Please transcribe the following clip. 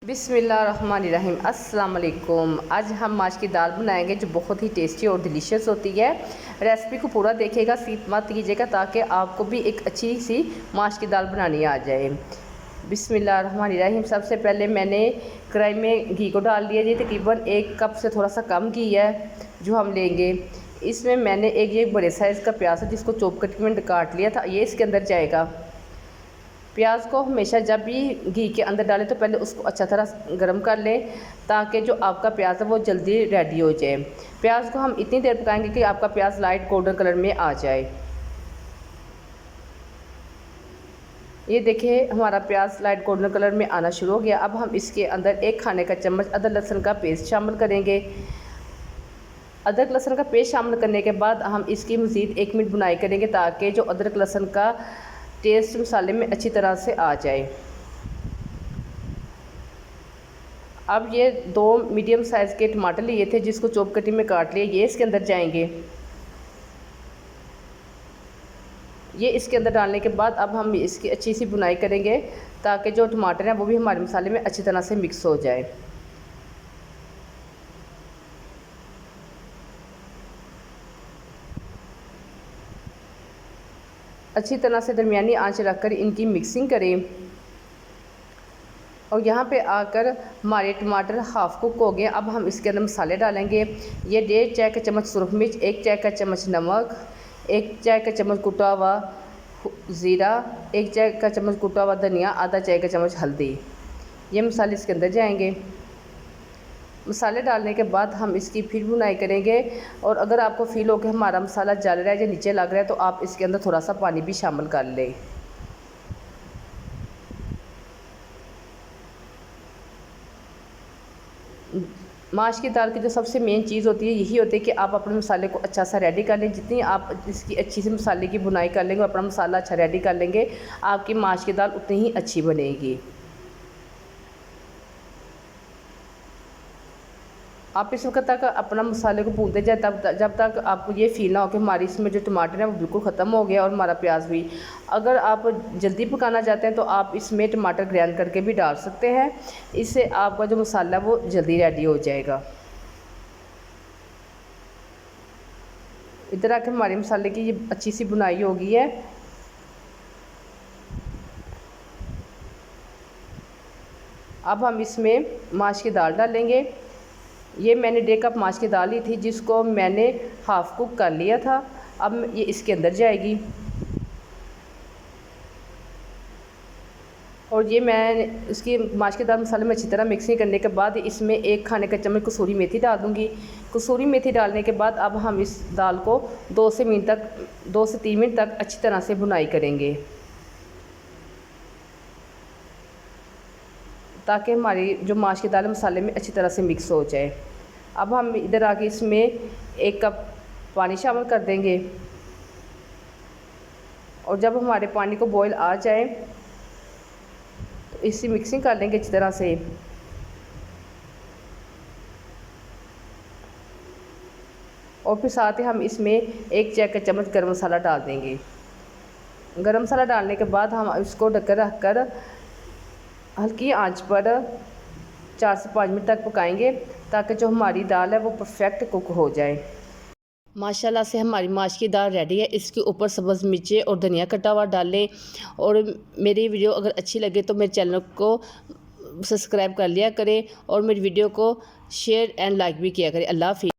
बिस्मिल्लाहिर्रहमानिर्रहीम। अस्सलाम वालेकुम। आज हम माश की दाल बनाएंगे जो बहुत ही टेस्टी और डिलीशियस होती है। रेसिपी को पूरा देखिएगा, स्किप मत कीजिएगा ताकि आपको भी एक अच्छी सी माश की दाल बनानी आ जाए। बिस्मिल्लाहिर्रहमानिर्रहीम। सबसे पहले मैंने कढ़ाई में घी को डाल दिया। ये तकरीबन 1 कप से थोड़ा सा कम घी है जो हम लेंगे। इसमें मैंने ये बड़े साइज़ का प्याज है जिसको चॉप कट में काट लिया था, ये इसके अंदर जाएगा। प्याज को हमेशा जब भी घी के अंदर डालें तो पहले उसको अच्छा तरह गर्म कर लें ताकि जो आपका प्याज है वो जल्दी रेडी हो जाए। प्याज को हम इतनी देर पकाएंगे कि आपका प्याज लाइट गोल्डन कलर में आ जाए। ये देखिए हमारा प्याज लाइट गोल्डन कलर में आना शुरू हो गया। अब हम इसके अंदर 1 खाने का चम्मच अदरक लहसुन का पेस्ट शामिल करेंगे। अदरक लहसुन का पेस्ट शामिल करने के बाद हम इसकी मज़ीद 1 मिनट बुनाई करेंगे ताकि जो अदरक लहसुन का टेस्ट मसाले में अच्छी तरह से आ जाए। अब ये 2 मीडियम साइज़ के टमाटर लिए थे जिसको चॉप कटिंग में काट लिया, ये इसके अंदर जाएंगे। ये इसके अंदर डालने के बाद अब हम इसकी अच्छी सी बुनाई करेंगे ताकि जो टमाटर हैं वो भी हमारे मसाले में अच्छी तरह से मिक्स हो जाए। अच्छी तरह से दरमियानी आंच रखकर इनकी मिक्सिंग करें। और यहाँ पे आकर हमारे टमाटर हाफ़ कुक हो गए। अब हम इसके अंदर मसाले डालेंगे। ये 1.5 चाय का चम्मच सुरख मिर्च, 1 चाय का चम्मच नमक, 1 चाय का चम्मच कुटा हुआ ज़ीरा, 1 चाय का चम्मच कुटा हुआ धनिया, आधा चाय का चम्मच हल्दी। ये मसाले इसके अंदर जाएंगे। मसाले डालने के बाद हम इसकी फिर बुनाई करेंगे। और अगर आपको फील हो कि हमारा मसाला जल रहा है या नीचे लग रहा है तो आप इसके अंदर थोड़ा सा पानी भी शामिल कर लें। माश की दाल की जो सबसे मेन चीज़ होती है यही होती है कि आप अपने मसाले को अच्छा सा रेडी कर लें। जितनी आप इसकी अच्छी सी मसाले की बुनाई कर लेंगे, अपना मसाला अच्छा रेडी कर लेंगे, आपकी माश की दाल उतनी ही अच्छी बनेगी। आप इस वक्त तक अपना मसाले को भूनते जाए जब तक आपको ये फील ना हो कि हमारी इसमें जो टमाटर है वो बिल्कुल ख़त्म हो गया और हमारा प्याज भी। अगर आप जल्दी पकाना चाहते हैं तो आप इसमें टमाटर ग्राइंड करके भी डाल सकते हैं। इससे आपका जो मसाला वो जल्दी रेडी हो जाएगा। इधर आके हमारे मसाले की ये अच्छी सी बुनाई हो गई है। अब हम इसमें माश की दाल डालेंगे। ये मैंने 1.5 कप माश की दाल ली थी जिसको मैंने हाफ़ कुक कर लिया था। अब ये इसके अंदर जाएगी। और ये मैं इसकी माश की दाल मसाले में अच्छी तरह मिक्सिंग करने के बाद इसमें 1 खाने का चम्मच कसूरी मेथी डाल दूँगी। कसूरी मेथी डालने के बाद अब हम इस दाल को 2 से 3 मिनट तक अच्छी तरह से बुनाई करेंगे ताकि हमारी जो माश की दाल मसाले में अच्छी तरह से मिक्स हो जाए। अब हम इधर आके इसमें 1 कप पानी शामिल कर देंगे। और जब हमारे पानी को बॉयल आ जाए तो इसकी मिक्सिंग कर लेंगे अच्छी तरह से। और फिर साथ ही हम इसमें 1 चाय का चम्मच गरम मसाला डाल देंगे। गरम मसाला डालने के बाद हम इसको ढककर रखकर हल्की आंच पर 4 से 5 मिनट तक पकाएंगे ताकि जो हमारी दाल है वो परफेक्ट कुक हो जाए। माशाल्लाह से हमारी माश की दाल रेडी है। इसके ऊपर सब्ज़ मिर्चें और धनिया कटा हुआ डालें। और मेरी वीडियो अगर अच्छी लगे तो मेरे चैनल को सब्सक्राइब कर लिया करें और मेरी वीडियो को शेयर एंड लाइक भी किया करें। अल्लाह हाफ़िज़।